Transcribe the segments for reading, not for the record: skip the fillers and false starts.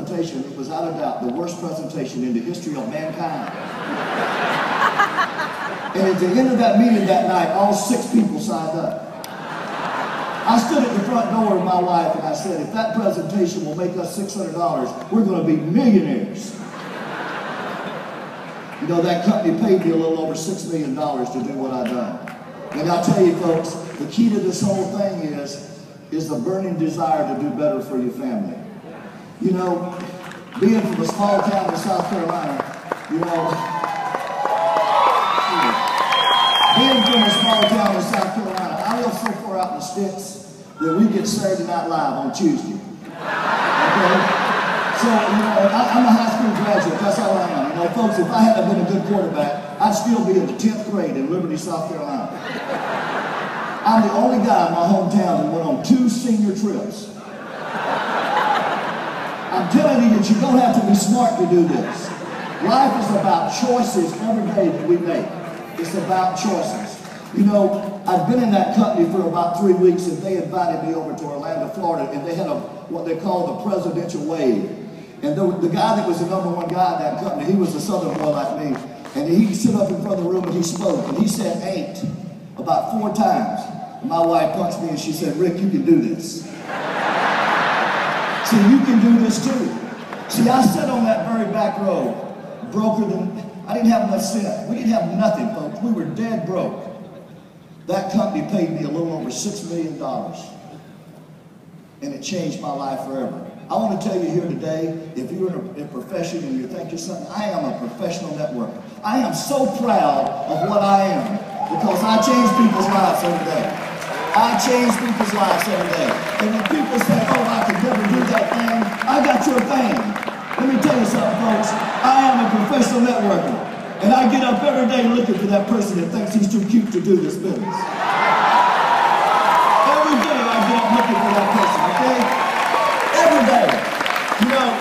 presentation. It was without a doubt the worst presentation in the history of mankind. And at the end of that meeting that night, all 6 people signed up. I stood at the front door with my wife and I said, if that presentation will make us $600, we're going to be millionaires. You know, that company paid me a little over $6 million to do what I've done. And I'll tell you folks, the key to this whole thing is the burning desire to do better for your family. You know, being from a small town in South Carolina, you know, being from a small town in South Carolina, I live so far out in the sticks that we get Saturday Night Live on Tuesday. Okay? So, you know, I'm a high school graduate, that's all I am. You know, folks, if I hadn't been a good quarterback, I'd still be in the 10th grade in Liberty, South Carolina. I'm the only guy in my hometown that went on 2 senior trips. I'm telling you that you don't have to be smart to do this. Life is about choices every day that we make. It's about choices. You know, I've been in that company for about 3 weeks and they invited me over to Orlando, Florida, and they had what they call the presidential wave. And the guy that was the #1 guy in that company, he was a southern boy like me, and he stood up in front of the room and he spoke, and he said "ain't" about 4 times. And my wife punched me and she said, "Rick, you can do this." See, you can do this too. See, I sat on that very back row, broker than, I didn't have much sense. We didn't have nothing, folks. We were dead broke. That company paid me a little over $6 million. And it changed my life forever. I want to tell you here today, if you're in a profession and you think you're something, I am a professional networker. I am so proud of what I am because I change people's lives every day. I change people's lives every day. And when people say, oh, I could never do that thing, I got your thing. Let me tell you something, folks. I am a professional networker. And I get up every day looking for that person that thinks he's too cute to do this business. Every day I get up looking for that person, okay? Every day. You know,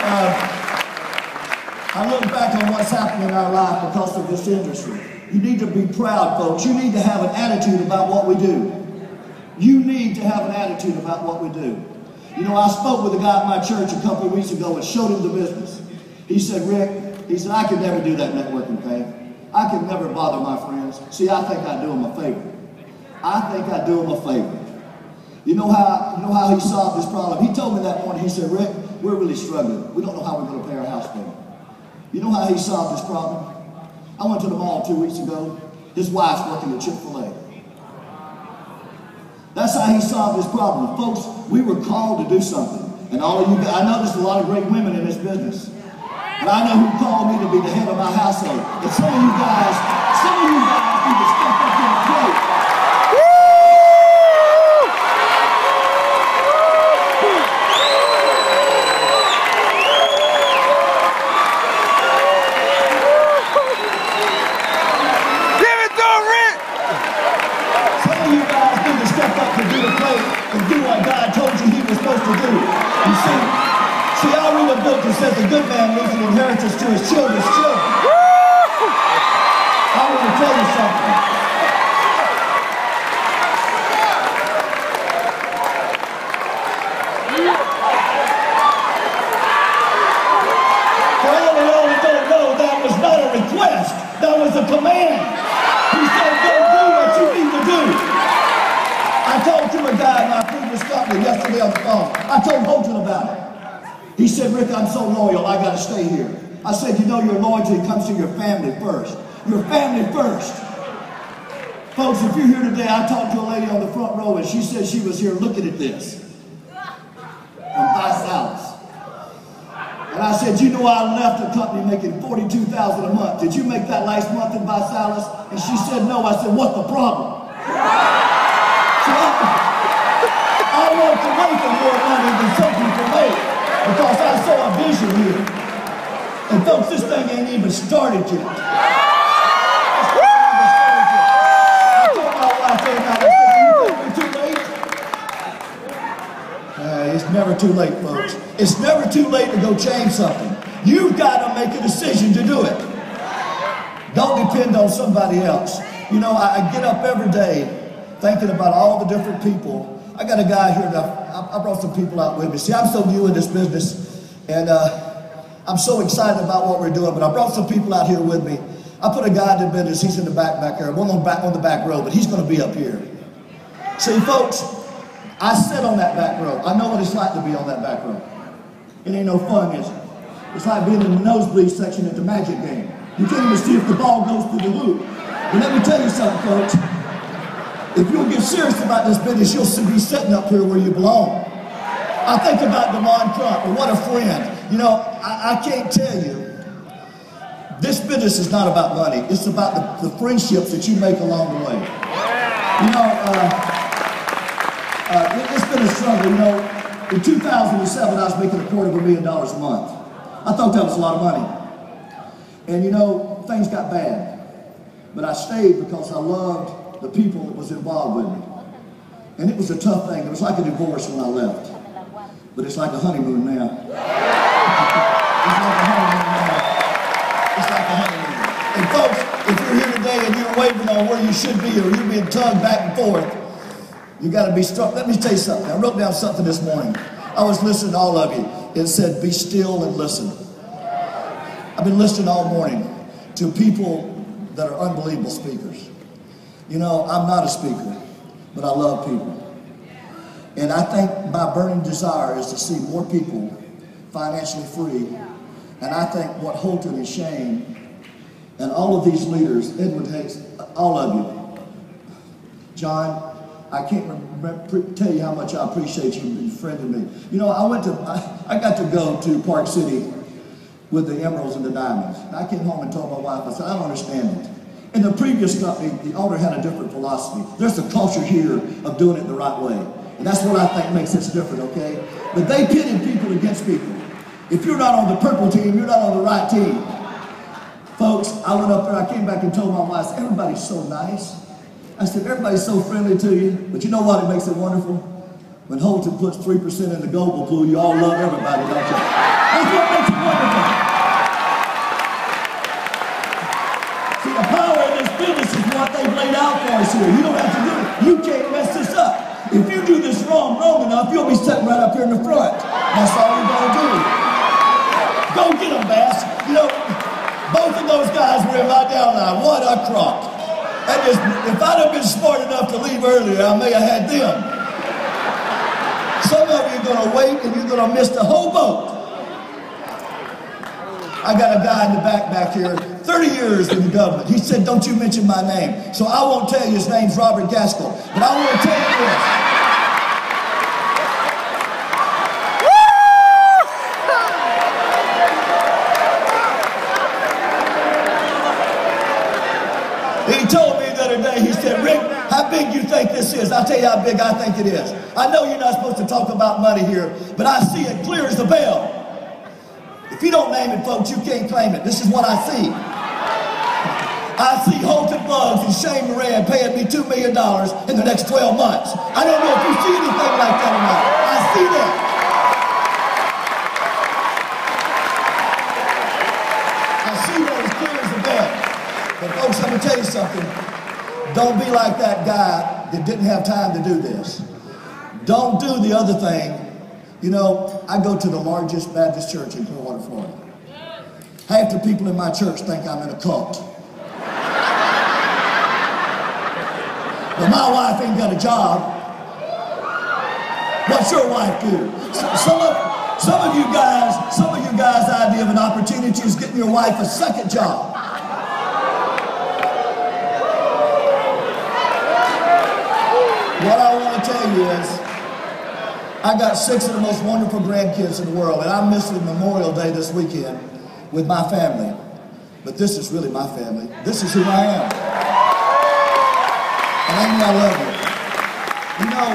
I look back on what's happened in our life because of this industry. You need to be proud, folks. You need to have an attitude about what we do. You need to have an attitude about what we do. You know, I spoke with a guy at my church a couple of weeks ago and showed him the business. He said, Rick, he said, I could never do that networking thing. I could never bother my friends. See, I think I do them a favor. I think I do them a favor. You know how he solved this problem? He told me that morning, he said, Rick, we're really struggling. We don't know how we're going to pay our house payment. You know how he solved this problem? I went to the mall 2 weeks ago. His wife's working at Chick-fil-A. That's how he solved this problem. Folks, we were called to do something. And all of you guys, I know there's a lot of great women in this business. And I know who called me to be the head of my household. But some of you guys need to step up to the plate. Give it to him, Rick! Some of you guys need to step up to do the plate and do what God told you he was supposed to do. You see, I read a book that says the good man leaves an inheritance to his children's children. I want to tell you something. For all of y'all that don't know, that was not a request. That was a command. He said, go do what you need to do. I talked to a guy in my previous company yesterday on the phone. I told Hilton about it. He said, Rick, I'm so loyal, I got to stay here. I said, you know, your loyalty comes to your family first. Your family first. Folks, if you're here today, I talked to a lady on the front row and she said she was here looking at this. From ViSalus. And I said, you know, I left the company making $42,000 a month. Did you make that last month in ViSalus? And she said, no. I said, what's the problem? So I walked away from more money than some people make. Because I saw a vision here. And folks, this thing ain't even started yet. I told my wife every night, I said, you think we're too late? It's never too late, folks. It's never too late to go change something. You've got to make a decision to do it. Don't depend on somebody else. You know, I get up every day thinking about all the different people. I got a guy here that I brought some people out with me. See, I'm so new in this business, and I'm so excited about what we're doing, but I brought some people out here with me. I put a guy in the business, he's in the back there, one on the back row, but he's going to be up here. See, folks, I sit on that back row. I know what it's like to be on that back row. It ain't no fun, is it? It's like being in the nosebleed section at the Magic game. You can't even see if the ball goes through the hoop. But let me tell you something, folks. If you'll get serious about this business, you'll be sitting up here where you belong. I think about DeMond Crump, and what a friend. You know, I can't tell you, this business is not about money. It's about the friendships that you make along the way. You know, it's been a struggle. You know, in 2007, I was making $250,000 a month. I thought that was a lot of money. And you know, things got bad. But I stayed because I loved the people that was involved with me. And it was a tough thing. It was like a divorce when I left. But it's like a honeymoon now. It's like a honeymoon now. It's like a honeymoon. And folks, if you're here today and you're wavering on where you should be, or you're being tugged back and forth, you got to be strong. Let me tell you something. I wrote down something this morning. I was listening to all of you. It said, be still and listen. I've been listening all morning to people that are unbelievable speakers. You know, I'm not a speaker, but I love people. And I think my burning desire is to see more people financially free. And I think what Hilton and Shane and all of these leaders, Edward Hicks, all of you, John, I can't tell you how much I appreciate you befriending me. You know, I got to go to Park City with the emeralds and the diamonds. And I came home and told my wife, I said, I don't understand it. In the previous company, the owner had a different philosophy. There's a culture here of doing it the right way. And that's what I think makes us different, okay? But they pitted people against people. If you're not on the purple team, you're not on the right team. Folks, I went up there, I came back and told my wife, everybody's so nice. I said, everybody's so friendly to you. But you know what, it makes it wonderful? When Hilton puts 3% in the global pool, you all love everybody, don't you? That's what makes it wonderful. See, the power of this business is what they've laid out for us here. You don't have to do it. You can't mess this up. If you do this wrong enough, you'll be sitting right up here in the front. That's all you're going to do. Go get them, Bass. You know, both of those guys were in my downline. What a crock. If I'd have been smart enough to leave earlier, I may have had them. Some of you are going to wait and you're going to miss the whole boat. I got a guy in the back here, 30 years in the government. He said, don't you mention my name. So I won't tell you his name's Robert Gaskell. But I want to tell you this. He told me the other day, he said, Rick, how big do you think this is? I'll tell you how big I think it is. I know you're not supposed to talk about money here, but I see it clear as a bell. If you don't name it, folks, you can't claim it. This is what I see. I see Hilton Bugs and Shane Moran paying me $2 million in the next 12 months. I don't know if you see anything like that or not. I see that. I see that as clear as a bell. But folks, let me tell you something. Don't be like that guy that didn't have time to do this. Don't do the other thing. You know, I go to the largest Baptist church in Clearwater, Florida. Half the people in my church think I'm in a cult. But my wife ain't got a job. What's your wife do? Some of you guys' idea of an opportunity is getting your wife a second job. What I want to tell you is, I got 6 of the most wonderful grandkids in the world, and I'm missing Memorial Day this weekend with my family. But this is really my family. This is who I am. And I love you. You know,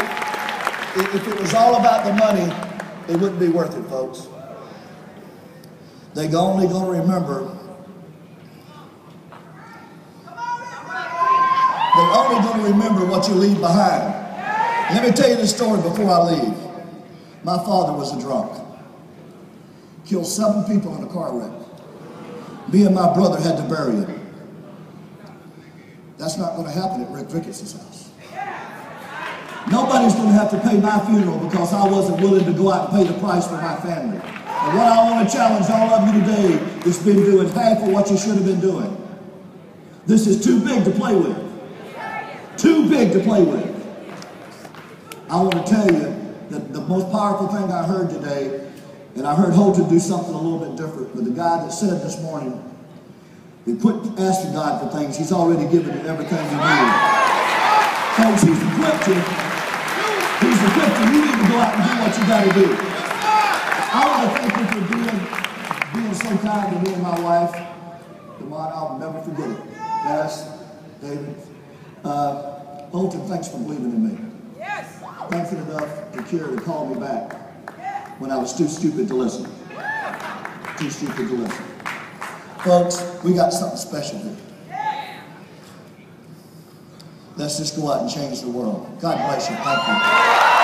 if it was all about the money, it wouldn't be worth it, folks. They're only going to remember. They're only going to remember what you leave behind. Let me tell you this story before I leave. My father was a drunk. Killed 7 people in a car wreck. Me and my brother had to bury him. That's not going to happen at Ricketts' house. Nobody's going to have to pay my funeral because I wasn't willing to go out and pay the price for my family. And what I want to challenge all of you today is been doing half of what you should have been doing. This is too big to play with. Too big to play with. I want to tell you that the most powerful thing I heard today, and I heard Hilton do something a little bit different, but the guy that said this morning, he quit asking God for things. He's already given you everything you need. Folks, he's equipped you. He's equipped you. You need to go out and do what you got to do. I want to thank you for being so kind to me and my wife. Demond, I'll never forget it. Yes, David. Hilton, thanks for believing in me. Yes. Thanks enough to care to call me back when I was too stupid to listen. Too stupid to listen. Folks, we got something special here. Let's just go out and change the world. God bless you. Thank you.